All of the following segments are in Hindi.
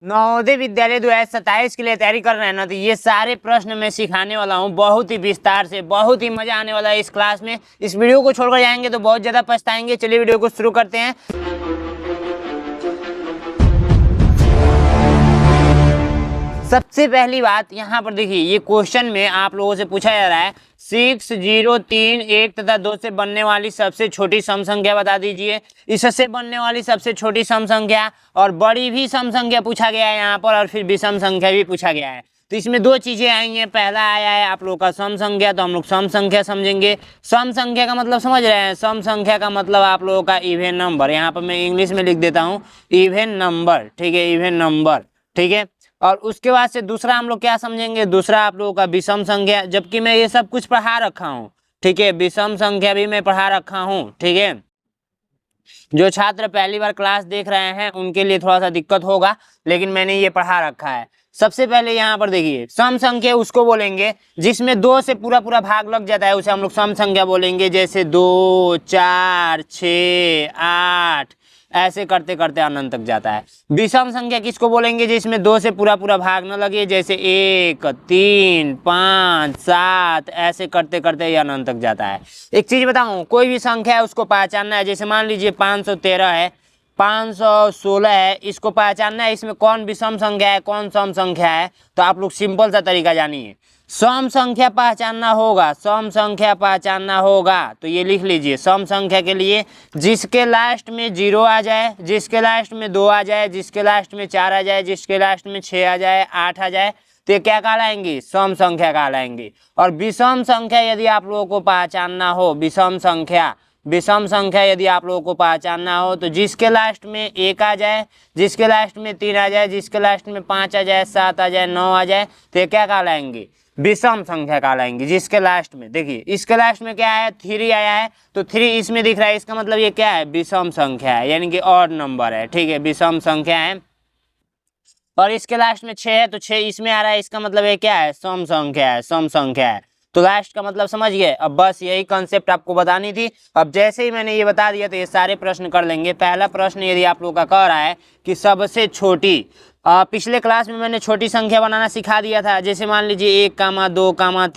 नवोदय विद्यालय 2027 के लिए तैयारी कर रहे हैं ना, तो ये सारे प्रश्न मैं सिखाने वाला हूँ बहुत ही विस्तार से। बहुत ही मजा आने वाला है इस क्लास में। इस वीडियो को छोड़कर जाएंगे तो बहुत ज्यादा पछताएंगे। चलिए वीडियो को शुरू करते हैं। सबसे पहली बात यहाँ पर देखिए, ये क्वेश्चन में आप लोगों से पूछा जा रहा है 6, 0, 3, 1 तथा 2 से बनने वाली सबसे छोटी सम संख्या बता दीजिए। इससे बनने वाली सबसे छोटी सम संख्या और बड़ी भी सम संख्या पूछा गया है यहाँ पर, और फिर विषम संख्या भी पूछा गया है। तो इसमें दो चीजें आई हैं। पहला आया है आप लोग का सम संख्या, तो हम लोग सम संख्या समझेंगे। सम संख्या का मतलब समझ रहे हैं? सम संख्या का मतलब आप लोगों का इवन नंबर। यहाँ पर मैं इंग्लिश में लिख देता हूँ इवन नंबर, ठीक है, इवन नंबर, ठीक है। और उसके बाद से दूसरा हम लोग क्या समझेंगे? दूसरा आप लोगों का विषम संख्या, जबकि मैं ये सब कुछ पढ़ा रखा हूँ, ठीक है। विषम संख्या भी मैं पढ़ा रखा हूँ, ठीक है। जो छात्र पहली बार क्लास देख रहे हैं उनके लिए थोड़ा सा दिक्कत होगा, लेकिन मैंने ये पढ़ा रखा है। सबसे पहले यहाँ पर देखिए, सम संख्या उसको बोलेंगे जिसमें 2 से पूरा पूरा भाग लग जाता है, उसे हम लोग सम संख्या बोलेंगे। जैसे 2, 4, 6, 8, ऐसे करते करते अनंत तक जाता है। विषम संख्या किसको बोलेंगे? जिसमें 2 से पूरा पूरा भाग न लगे, जैसे 1, 3, 5, 7, ऐसे करते करते ये अनंत तक जाता है। एक चीज बताऊं, कोई भी संख्या है उसको पहचानना है। जैसे मान लीजिए 513 है, 516 है, इसको पहचानना है इसमें कौन विषम संख्या है, कौन सम संख्या है। तो आप लोग सिंपल सा तरीका जानिए, सम संख्या पहचानना होगा, सम संख्या पहचानना होगा। तो ये लिख लीजिए, सम संख्या के लिए जिसके लास्ट में 0 आ जाए, जिसके लास्ट में 2 आ जाए, जिसके लास्ट में 4 आ जाए, जिसके लास्ट में 6 आ जाए, 8 आ जाए, तो ये क्या कहलाएंगी? सम संख्या कहलाएंगी। और विषम संख्या यदि आप लोगों को पहचानना हो, विषम संख्या यदि आप लोगों को पहचानना हो, तो जिसके लास्ट में 1 आ जाए, जिसके लास्ट में 3 आ जाए, जिसके लास्ट में 5 आ जाए, 7 आ जाए, 9 आ जाए, तो ये क्या कहलाएंगे? विषम संख्या कहलाएंगी। जिसके लास्ट में देखिए, इसके लास्ट में क्या है? 3 आया है, तो 3 इसमें दिख रहा है, इसका मतलब ये क्या है? विषम संख्या है, यानी कि ऑड नंबर है, ठीक है, विषम संख्या है। और इसके लास्ट में 6 है, तो 6 इसमें आ रहा है, इसका मतलब ये क्या है? सम संख्या है, सम संख्या है। तो लास्ट का मतलब समझ गए। अब बस यही कॉन्सेप्ट आपको बतानी थी। अब जैसे ही मैंने ये बता दिया तो ये सारे प्रश्न कर लेंगे। पहला प्रश्न यदि आप लोग का कह रहा है कि सबसे छोटी, पिछले क्लास में मैंने छोटी संख्या बनाना सिखा दिया था। जैसे मान लीजिए 1, 2, 3,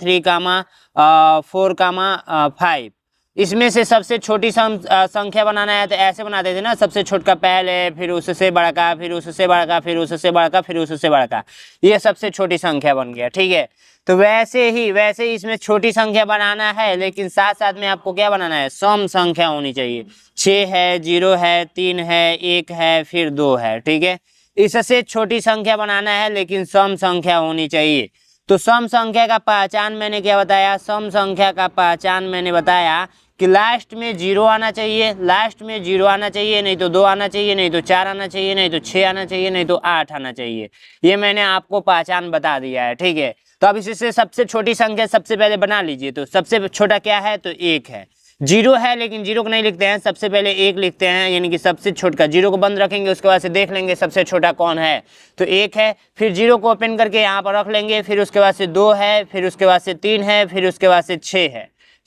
4, 5, इसमें से सबसे छोटी संख्या बनाना है तो ऐसे बनाते थे ना, सबसे छोटा पहले, फिर उससे बड़ा का, फिर उससे बड़ा का, फिर उससे बड़ा का, फिर उससे बड़ा का, ये सबसे छोटी संख्या बन गया, ठीक है। तो वैसे ही इसमें छोटी संख्या बनाना है, लेकिन साथ साथ में आपको क्या बनाना है? सम संख्या होनी चाहिए। 6 है, 0 है, 3 है, 1 है, फिर 2 है, ठीक है। इससे छोटी संख्या बनाना है, लेकिन सम संख्या होनी चाहिए। तो सम संख्या का पहचान मैंने क्या बताया? सम संख्या का पहचान मैंने बताया कि लास्ट में 0 आना चाहिए, लास्ट में 0 आना चाहिए, नहीं तो 2 आना चाहिए, नहीं तो 4 आना चाहिए, नहीं तो 6 आना चाहिए, नहीं तो 8 आना चाहिए। ये मैंने आपको पहचान बता दिया है, ठीक है। तो अब इससे सबसे छोटी संख्या सबसे पहले बना लीजिए। तो सबसे छोटा क्या है? तो 1 है। 0 है, लेकिन 0 को नहीं लिखते हैं, सबसे पहले 1 लिखते हैं, यानी कि सबसे छोटा। 0 को बंद रखेंगे, उसके बाद से देख लेंगे सबसे छोटा कौन है, तो 1 है। फिर 0 को ओपन करके यहाँ पर रख लेंगे, फिर उसके बाद से 2 है, फिर उसके बाद से 3 है, फिर उसके बाद से 6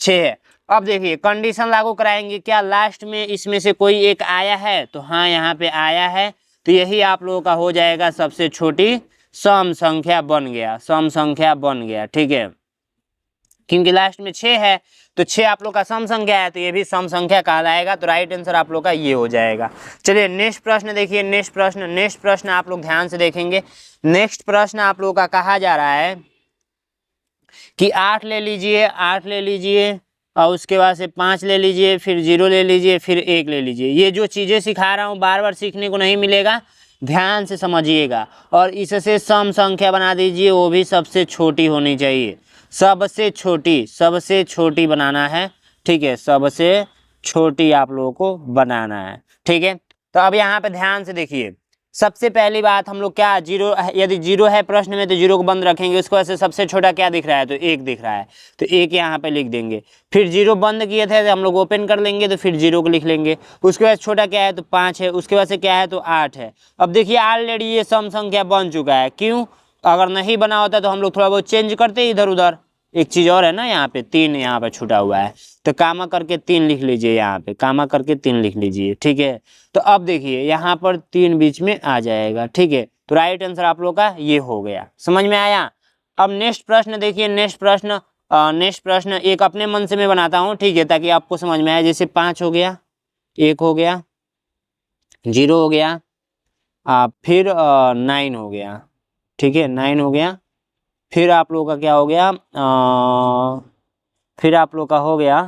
है। अब देखिए कंडीशन लागू कराएंगे, क्या लास्ट में इसमें से कोई एक आया है? तो हाँ, यहाँ पे आया है, तो यही आप लोगों का हो जाएगा सबसे छोटी सम संख्या बन गया, सम संख्या बन गया, ठीक है। क्योंकि लास्ट में 6 है, तो 6 आप लोग का सम संख्या है, तो ये भी सम संख्या कहलाएगा। तो राइट आंसर आप लोग का ये हो जाएगा। चलिए नेक्स्ट प्रश्न देखिए, नेक्स्ट प्रश्न आप लोग ध्यान से देखेंगे। नेक्स्ट प्रश्न आप लोग का कहा जा रहा है कि 8 ले लीजिए, और उसके बाद से 5 ले लीजिए, फिर 0 ले लीजिए, फिर 1 ले लीजिए। ये जो चीज़ें सिखा रहा हूँ बार बार सीखने को नहीं मिलेगा, ध्यान से समझिएगा। और इससे सम संख्या बना दीजिए, वो भी सबसे छोटी होनी चाहिए, सबसे छोटी बनाना है, ठीक है, सबसे छोटी आप लोगों को बनाना है, ठीक है। तो अब यहाँ पे ध्यान से देखिए, सबसे पहली बात हम लोग क्या, 0, यदि 0 है प्रश्न में तो 0 को बंद रखेंगे, उसके बाद से सबसे छोटा क्या दिख रहा है? तो 1 दिख रहा है, तो 1 यहाँ पे लिख देंगे। फिर 0 बंद किए थे तो हम लोग ओपन कर लेंगे, तो फिर 0 को लिख लेंगे। उसके बाद छोटा क्या है? तो 5 है। उसके बाद से क्या है? तो 8 है। अब देखिए ऑलरेडी ये सम संख्या बन चुका है। क्यों? अगर नहीं बना होता तो हम लोग थोड़ा बहुत चेंज करते इधर उधर। एक चीज़ और है ना, यहाँ पे 3 यहाँ पे छूटा हुआ है, तो कामा करके 3 लिख लीजिए, यहाँ पे कामा करके 3 लिख लीजिए, ठीक है। तो अब देखिए यहाँ पर 3 बीच में आ जाएगा, ठीक है। तो राइट आंसर आप लोग का ये हो गया। समझ में आया। अब नेक्स्ट प्रश्न देखिए, नेक्स्ट प्रश्न एक अपने मन से मैं बनाता हूँ, ठीक है, ताकि आपको समझ में आए। जैसे 5 हो गया, 1 हो गया, 0 हो गया, फिर 9 हो गया, ठीक है, 9 हो गया, फिर आप लोग का क्या हो गया, फिर आप लोग का हो गया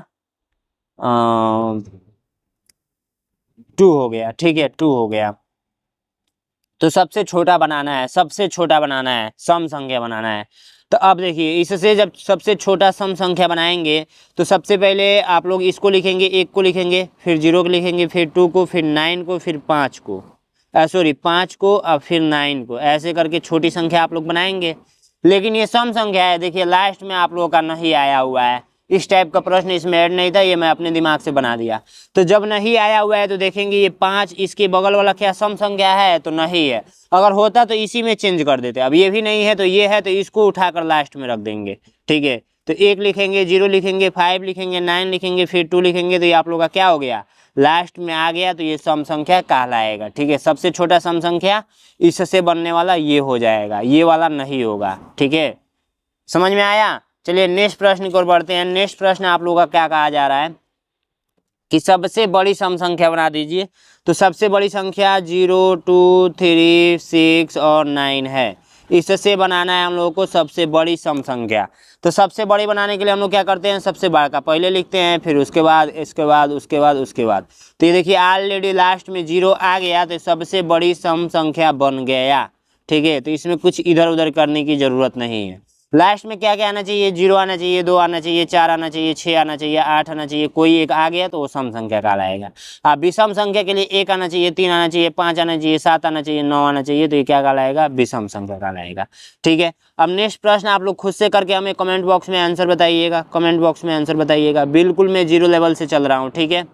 2 हो गया, ठीक है, 2 हो गया। तो सबसे छोटा बनाना है, सबसे छोटा बनाना है, सम संख्या बनाना है। तो अब देखिए, इससे जब सबसे छोटा सम संख्या बनाएंगे तो सबसे पहले आप लोग इसको लिखेंगे, 1 को लिखेंगे, फिर 0 को लिखेंगे, फिर 2 को, फिर 9 को, फिर 5 को, सॉरी 5 को, और फिर 9 को, ऐसे करके छोटी संख्या आप लोग बनाएंगे। लेकिन ये सम संख्या है, देखिए लास्ट में आप लोगों का नहीं आया हुआ है। इस टाइप का प्रश्न इसमें ऐड नहीं था, ये मैं अपने दिमाग से बना दिया। तो जब नहीं आया हुआ है तो देखेंगे ये 5, इसके बगल वाला क्या सम संख्या है, तो नहीं है। अगर होता तो इसी में चेंज कर देते। अब ये भी नहीं है तो ये है, तो इसको उठाकर लास्ट में रख देंगे, ठीक है। तो 1 लिखेंगे, 0 लिखेंगे, 5 लिखेंगे, 9 लिखेंगे, फिर 2 लिखेंगे, तो ये आप लोग का क्या हो गया, लास्ट में आ गया, तो ये सम संख्या कहलाएगा, ठीक है। सबसे छोटा सम संख्या इससे बनने वाला ये हो जाएगा, ये वाला नहीं होगा, ठीक है। समझ में आया। चलिए नेक्स्ट प्रश्न की ओर बढ़ते हैं। नेक्स्ट प्रश्न आप लोगों का क्या कहा जा रहा है कि सबसे बड़ी सम संख्या बना दीजिए। तो सबसे बड़ी संख्या 0, 2, 3, 6 और 9 है। इससे बनाना है हम लोगों को सबसे बड़ी सम संख्या। तो सबसे बड़ी बनाने के लिए हम लोग क्या करते हैं, सबसे बड़ा का पहले लिखते हैं, फिर उसके बाद, इसके बाद, उसके बाद, उसके बाद। तो ये देखिए ऑलरेडी लास्ट में 0 आ गया, तो सबसे बड़ी सम संख्या बन गया, ठीक है। तो इसमें कुछ इधर उधर करने की जरूरत नहीं है। लास्ट में क्या क्या आना चाहिए, 0 आना चाहिए, 2 आना चाहिए, 4 आना चाहिए, 6 आना चाहिए, 8 आना चाहिए, कोई एक आ गया तो वो सम संख्या कहलाएगा। अब विषम संख्या के लिए 1 आना चाहिए, 3 आना चाहिए, 5 आना चाहिए, 7 आना चाहिए, 9 आना चाहिए, तो ये क्या कहलाएगा, विषम संख्या कहलाएगा, ठीक है। अब नेक्स्ट प्रश्न आप लोग खुद से करके हमें कमेंट बॉक्स में आंसर बताइएगा, कमेंट बॉक्स में आंसर बताइएगा। बिल्कुल मैं 0 लेवल से चल रहा हूँ, ठीक है।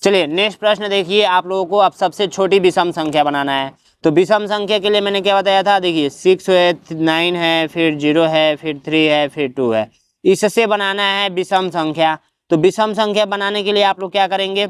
चलिए नेक्स्ट प्रश्न देखिए, आप लोगों को अब सबसे छोटी विषम संख्या बनाना है। तो विषम संख्या के लिए मैंने क्या बताया था, देखिए 6 है, 9 है, फिर 0 है, फिर 3 है, फिर 2 है। इससे बनाना है विषम संख्या। तो विषम संख्या बनाने के लिए आप लोग क्या करेंगे,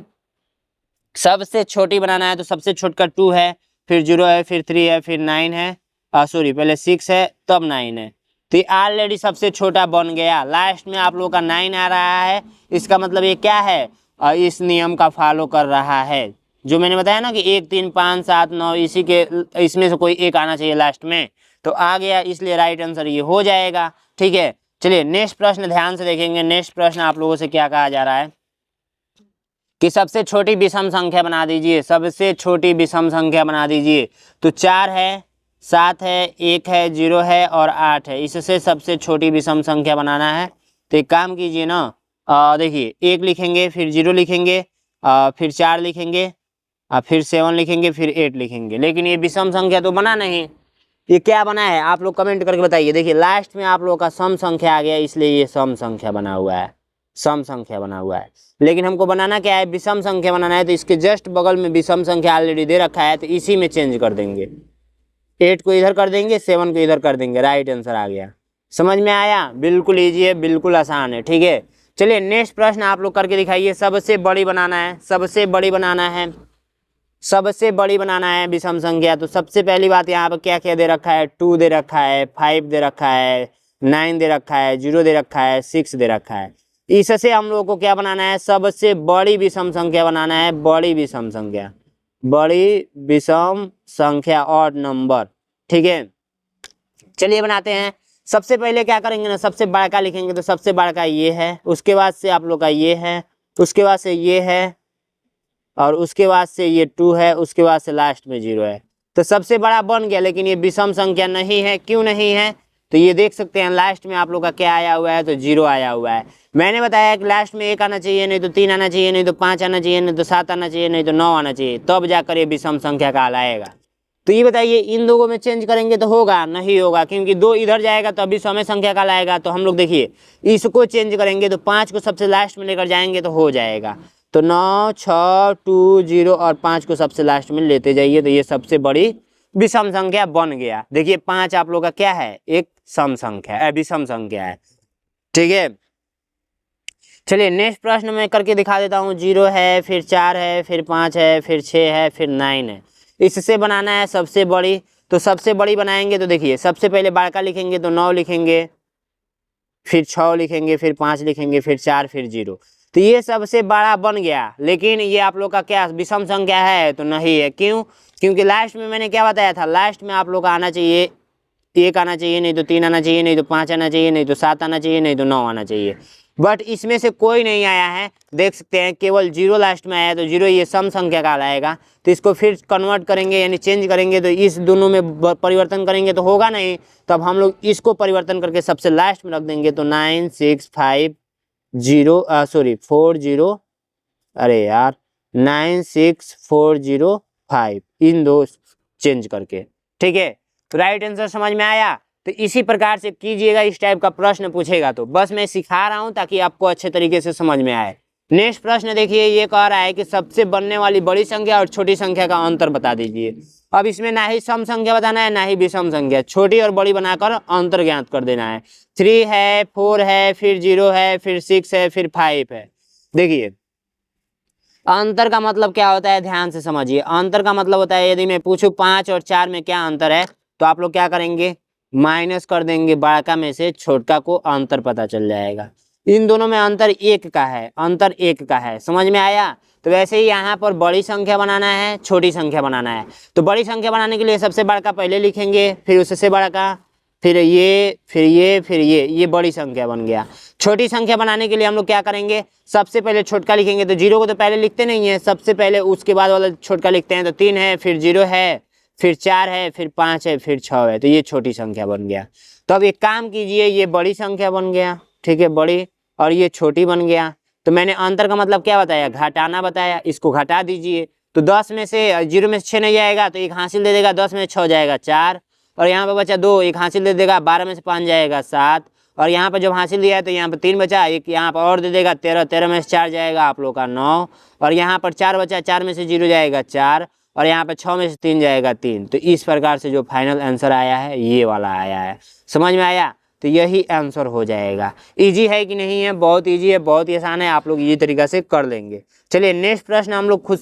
सबसे छोटी बनाना है। तो सबसे छोटा 2 है, फिर 0 है, फिर 3 है, फिर 9 है, सॉरी पहले 6 है तब 9 है। तो ऑलरेडी सबसे छोटा बन गया। लास्ट में आप लोग का 9 आ रहा है, इसका मतलब ये क्या है, इस नियम का फॉलो कर रहा है जो मैंने बताया ना कि 1, 3, 5, 7, 9, इसी के इसमें से कोई एक आना चाहिए लास्ट में, तो आ गया, इसलिए राइट आंसर ये हो जाएगा, ठीक है। चलिए नेक्स्ट प्रश्न ध्यान से देखेंगे। नेक्स्ट प्रश्न आप लोगों से क्या कहा जा रहा है कि सबसे छोटी विषम संख्या बना दीजिए, सबसे छोटी विषम संख्या बना दीजिए। तो 4 है, 7 है, 1 है, 0 है और 8 है। इससे सबसे छोटी विषम संख्या बनाना है। तो एक काम कीजिए ना, देखिए 1 लिखेंगे, फिर 0 लिखेंगे, फिर 4 लिखेंगे, फिर 7 लिखेंगे, फिर 8 लिखेंगे। लेकिन ये विषम संख्या तो बना नहीं, ये क्या बना है आप लोग कमेंट करके बताइए। देखिए लास्ट में आप लोगों का सम संख्या आ गया, इसलिए ये सम संख्या बना हुआ है, सम संख्या बना हुआ है। लेकिन हमको बनाना क्या है, विषम संख्या बनाना है। तो इसके जस्ट बगल में विषम संख्या ऑलरेडी दे रखा है, तो इसी में चेंज कर देंगे। 8 को इधर कर देंगे, 7 को इधर कर देंगे, राइट आंसर आ गया। समझ में आया। बिल्कुल ईजी है, बिल्कुल आसान है, ठीक है। चलिए नेक्स्ट प्रश्न आप लोग करके दिखाइए। सबसे बड़ी बनाना है, सबसे बड़ी बनाना है, सबसे बड़ी बनाना है विषम संख्या। तो सबसे पहली बात यहाँ पर क्या क्या दे रखा है, 2 दे रखा है, 5 दे रखा है, 9 दे रखा है, 0 दे रखा है, 6 दे रखा है। इससे हम लोगों को क्या बनाना है, सबसे बड़ी विषम संख्या बनाना है, बड़ी विषम संख्या, बड़ी विषम संख्या ऑड नंबर, ठीक है। चलिए बनाते हैं। सबसे पहले क्या करेंगे ना, सबसे बड़ा लिखेंगे। तो सबसे बड़ा ये है, उसके बाद से आप लोग का ये है, उसके बाद से ये है, और उसके बाद से ये 2 है, उसके बाद से लास्ट में 0 है। तो सबसे बड़ा बन गया, लेकिन ये विषम संख्या नहीं है। क्यों नहीं है, तो ये देख सकते हैं लास्ट में आप लोग का क्या आया हुआ है, तो 0 आया हुआ है। मैंने बताया कि लास्ट में 1 आना चाहिए, नहीं तो 3 आना चाहिए, नहीं तो 5 आना चाहिए, नहीं तो 7 आना चाहिए, नहीं तो 9 आना चाहिए, तब जाकर ये विषम संख्या कहलाएगा। तो ये बताइए इन दोनों में चेंज करेंगे तो होगा, नहीं होगा, क्योंकि 2 इधर जाएगा तो अभी समय संख्या कहलाएगा। तो हम लोग देखिए इसको चेंज करेंगे, तो 5 को सबसे लास्ट में लेकर जाएंगे तो हो जाएगा। तो 9, 6, 2, 0 और 5 को सबसे लास्ट में लेते जाइए, तो ये सबसे बड़ी विषम संख्या बन गया। देखिए 5 आप लोग का क्या है, एक सम संख्या है, विषम संख्या है, ठीक है। चलिए नेक्स्ट प्रश्न मैं करके दिखा देता हूँ। 0 है, फिर 4 है, फिर 5 है, फिर 6 है, फिर 9 है। इससे बनाना है सबसे बड़ी। तो सबसे बड़ी बनाएंगे तो देखिए सबसे पहले बड़का लिखेंगे तो 9 लिखेंगे, फिर 6 लिखेंगे, फिर 5 लिखेंगे, फिर 4, फिर 0। तो ये सबसे बड़ा बन गया। लेकिन ये आप लोग का क्या विषम संख्या है तो नहीं है। क्यों? क्योंकि लास्ट में मैंने क्या बताया था, लास्ट में आप लोग का आना चाहिए 1 आना चाहिए, नहीं तो 3 आना चाहिए, नहीं तो 5 आना चाहिए, नहीं तो 7 आना चाहिए, नहीं तो 9 आना चाहिए। बट इसमें से कोई नहीं आया है, देख सकते हैं केवल 0 लास्ट में आया, तो 0 ये सम संख्या कहलाएगा। तो इसको फिर कन्वर्ट करेंगे यानी चेंज करेंगे, तो इस दोनों में परिवर्तन करेंगे तो होगा नहीं। तब हम लोग इसको परिवर्तन करके सबसे लास्ट में रख देंगे, तो 9650 अरे यार 96405 इन दो चेंज करके, ठीक है। तो राइट आंसर समझ में आया। तो इसी प्रकार से कीजिएगा, इस टाइप का प्रश्न पूछेगा तो बस मैं सिखा रहा हूं ताकि आपको अच्छे तरीके से समझ में आए। नेक्स्ट प्रश्न देखिए, ये कह रहा है कि सबसे बनने वाली बड़ी संख्या और छोटी संख्या का अंतर बता दीजिए। अब इसमें ना ही सम संख्या बताना है ना ही विषम संख्या, छोटी और बड़ी बनाकर अंतर ज्ञात कर देना है। 3 है, 4 है, फिर 0 है, फिर 6 है, फिर 5 है। देखिए अंतर का मतलब क्या होता है, ध्यान से समझिए। अंतर का मतलब होता है, यदि मैं पूछूं 5 और 4 में क्या अंतर है, तो आप लोग क्या करेंगे, माइनस कर देंगे बड़का में से, छोटका को अंतर पता चल जाएगा। इन दोनों में अंतर 1 का है, अंतर 1 का है, समझ में आया। तो वैसे ही यहाँ पर बड़ी संख्या बनाना है, छोटी संख्या बनाना है। तो बड़ी संख्या बनाने के लिए सबसे बड़का पहले लिखेंगे, फिर उससे बड़का, फिर ये, फिर ये, फिर ये बड़ी संख्या बन गया। छोटी संख्या बनाने के लिए हम लोग क्या करेंगे, सबसे पहले छोटका लिखेंगे। तो 0 को तो पहले लिखते नहीं है, सबसे पहले उसके बाद वाला छोटका लिखते हैं। तो 3 है, फिर 0 है, फिर 4 है, फिर 5 है, फिर 6 है। तो ये छोटी संख्या बन गया। तो अब एक काम कीजिए, ये बड़ी संख्या बन गया, ठीक है, बड़ी, और ये छोटी बन गया। तो मैंने अंतर का मतलब क्या बताया, घटाना बताया। इसको घटा दीजिए, तो 10 में से 0 में से 6 नहीं जाएगा तो 1 हासिल दे देगा, 10 में से 6 जाएगा 4, और यहाँ पे बचा 2, 1 हासिल दे देगा, 12 में से 5 जाएगा 7, और यहाँ पर जब हासिल दिया है तो यहाँ पर 3 बचा, 1 यहाँ पर और दे देगा 13, 13 में से 4 जाएगा आप लोग का 9, और यहाँ पर 4 बचा, 4 में से 0 जाएगा 4, और यहाँ पर 6 में से 3 जाएगा 3। तो इस प्रकार से जो फाइनल आंसर आया है ये वाला आया है, समझ में आया। तो यही आंसर हो जाएगा। इजी है कि नहीं है, बहुत इजी है, बहुत ही आसान है, आप लोग ये तरीका से कर लेंगे। चलिए नेक्स्ट प्रश्न हम लोग खुद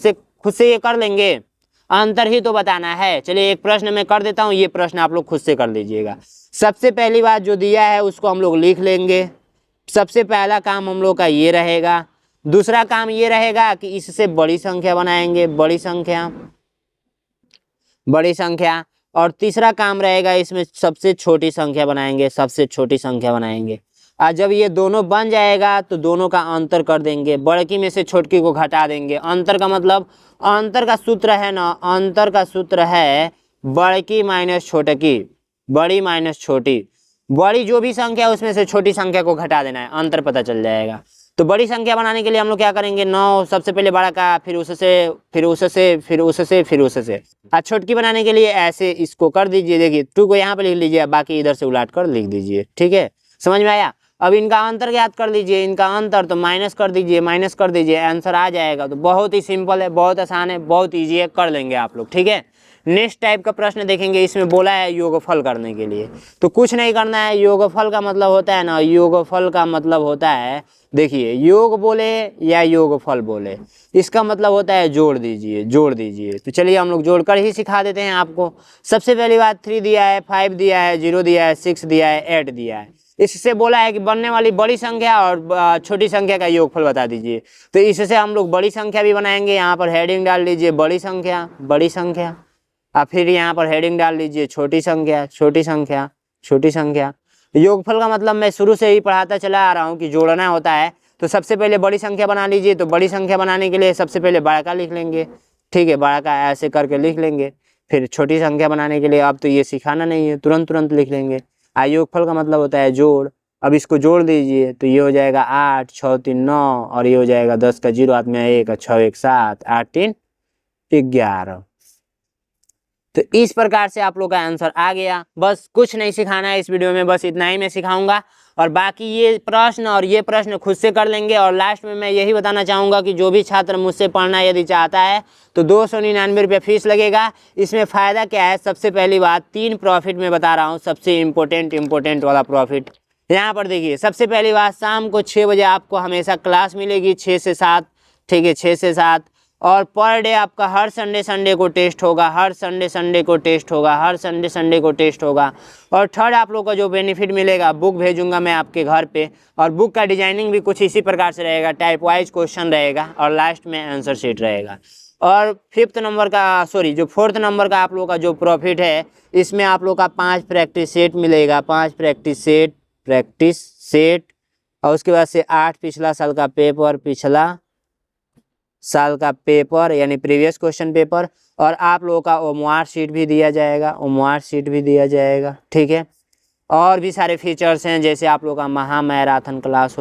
से ये कर लेंगे, अंतर ही तो बताना है। चलिए एक प्रश्न मैं कर देता हूँ, ये प्रश्न आप लोग खुद से कर लीजिएगा। सबसे पहली बात जो दिया है उसको हम लोग लिख लेंगे। सबसे पहला काम हम लोग का ये रहेगा। दूसरा काम ये रहेगा कि इससे बड़ी संख्या बनाएंगे, बड़ी संख्या। और तीसरा काम रहेगा इसमें सबसे छोटी संख्या बनाएंगे, सबसे छोटी संख्या बनाएंगे। और जब ये दोनों बन जाएगा तो दोनों का अंतर कर देंगे, बड़की में से छोटकी को घटा देंगे। अंतर का मतलब, अंतर का सूत्र है ना, अंतर का सूत्र है बड़की माइनस छोटकी, बड़ी माइनस छोटी। बड़ी जो भी संख्या उसमें से छोटी संख्या को घटा देना है, अंतर पता चल जाएगा। तो बड़ी संख्या बनाने के लिए हम लोग क्या करेंगे, 9 सबसे पहले बड़ा का, फिर उससे, फिर उससे, फिर उससे, फिर उससे। और छोटकी बनाने के लिए ऐसे इसको कर दीजिए, देखिए 2 को यहाँ पे लिख लीजिए, बाकी इधर से उलाट कर लिख दीजिए, ठीक है, समझ में आया। अब इनका अंतर याद कर लीजिए, इनका अंतर तो माइनस कर दीजिए, माइनस कर दीजिए, आंसर आ जाएगा। तो बहुत ही सिंपल है, बहुत आसान है, बहुत ईजी है, कर लेंगे आप लोग, ठीक है। नेक्स्ट टाइप का प्रश्न देखेंगे, इसमें बोला है योगफल करने के लिए। तो कुछ नहीं करना है, योगफल का मतलब होता है ना, योगफल का मतलब होता है, देखिए योग बोले या योगफल बोले, इसका मतलब होता है जोड़ दीजिए, जोड़ दीजिए। तो चलिए हम लोग जोड़कर ही सिखा देते हैं आपको। सबसे पहली बात 3 दिया है, 5 दिया है, 0 दिया है, 6 दिया है, 8 दिया है। इससे बोला है कि बनने वाली बड़ी संख्या और छोटी संख्या का योगफल बता दीजिए। तो इससे हम लोग बड़ी संख्या भी बनाएंगे, यहाँ पर हेडिंग डाल लीजिए बड़ी संख्या, बड़ी संख्या। और फिर यहाँ पर हेडिंग डाल लीजिए छोटी संख्या, छोटी संख्या, छोटी संख्या। योगफल का मतलब मैं शुरू से ही पढ़ाता चला आ रहा हूँ कि जोड़ना होता है। तो सबसे पहले बड़ी संख्या बना लीजिए। तो बड़ी संख्या बनाने के लिए सबसे पहले बड़ा का लिख लेंगे, ठीक है, बड़ा का ऐसे करके लिख लेंगे। फिर छोटी संख्या बनाने के लिए अब तो ये सिखाना नहीं है, तुरंत लिख लेंगे। योगफल का मतलब होता है जोड़। अब इसको जोड़ दीजिए तो ये हो जाएगा 8, 6 3 9, और ये हो जाएगा 10 का 0 हाथ में 1, 6 1 7, 8 3 11। तो इस प्रकार से आप लोग का आंसर आ गया। बस कुछ नहीं सिखाना है इस वीडियो में, बस इतना ही मैं सिखाऊंगा। और बाकी ये प्रश्न और ये प्रश्न खुद से कर लेंगे। और लास्ट में मैं यही बताना चाहूँगा कि जो भी छात्र मुझसे पढ़ना यदि चाहता है तो 299 रुपये फीस लगेगा। इसमें फ़ायदा क्या है, सबसे पहली बात 3 प्रॉफिट में बता रहा हूँ, सबसे इम्पोर्टेंट वाला प्रॉफिट। यहाँ पर देखिए, सबसे पहली बात शाम को 6 बजे आपको हमेशा क्लास मिलेगी, 6 से 7, ठीक है, 6 से 7। और पर डे आपका हर संडे को टेस्ट होगा, हर संडे को टेस्ट होगा, हर संडे को टेस्ट होगा। और थर्ड आप लोग का जो बेनिफिट मिलेगा, बुक भेजूंगा मैं आपके घर पे, और बुक का डिजाइनिंग भी कुछ इसी प्रकार से रहेगा, टाइप वाइज क्वेश्चन रहेगा और लास्ट में आंसर शीट रहेगा। और फोर्थ नंबर का आप लोग का जो प्रॉफिट है, इसमें आप लोग का 5 प्रैक्टिस सेट मिलेगा, 5 प्रैक्टिस सेट और उसके बाद से 8 पिछला साल का पेपर यानी प्रीवियस क्वेश्चन पेपर, और आप लोगों का ओमवार शीट भी दिया जाएगा, ठीक है। और भी सारे फीचर्स हैं, जैसे आप लोगों का महामैराथन क्लास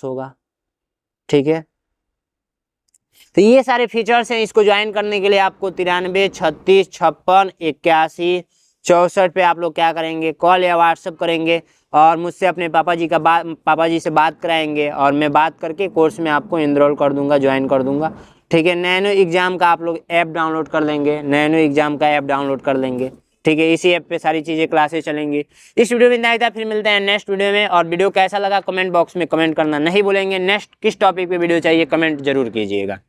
होगा, ठीक है। तो ये सारे फीचर्स हैं। इसको ज्वाइन करने के लिए आपको 93 36 56 81 64 पे आप लोग क्या करेंगे, कॉल या व्हाट्सअप करेंगे और मुझसे अपने पापा जी से बात कराएंगे, और मैं बात करके कोर्स में आपको इनरोल कर दूंगा, ज्वाइन कर दूंगा, ठीक है। नैनो एग्जाम का आप लोग ऐप डाउनलोड कर लेंगे, ठीक है। इसी ऐप पे सारी चीज़ें क्लासेस चलेंगी। इस वीडियो में इतना ही था, फिर मिलते हैं नेक्स्ट वीडियो में। और वीडियो कैसा लगा कमेंट बॉक्स में कमेंट करना नहीं भूलेंगे। नेक्स्ट किस टॉपिक पे वीडियो चाहिए कमेंट जरूर कीजिएगा।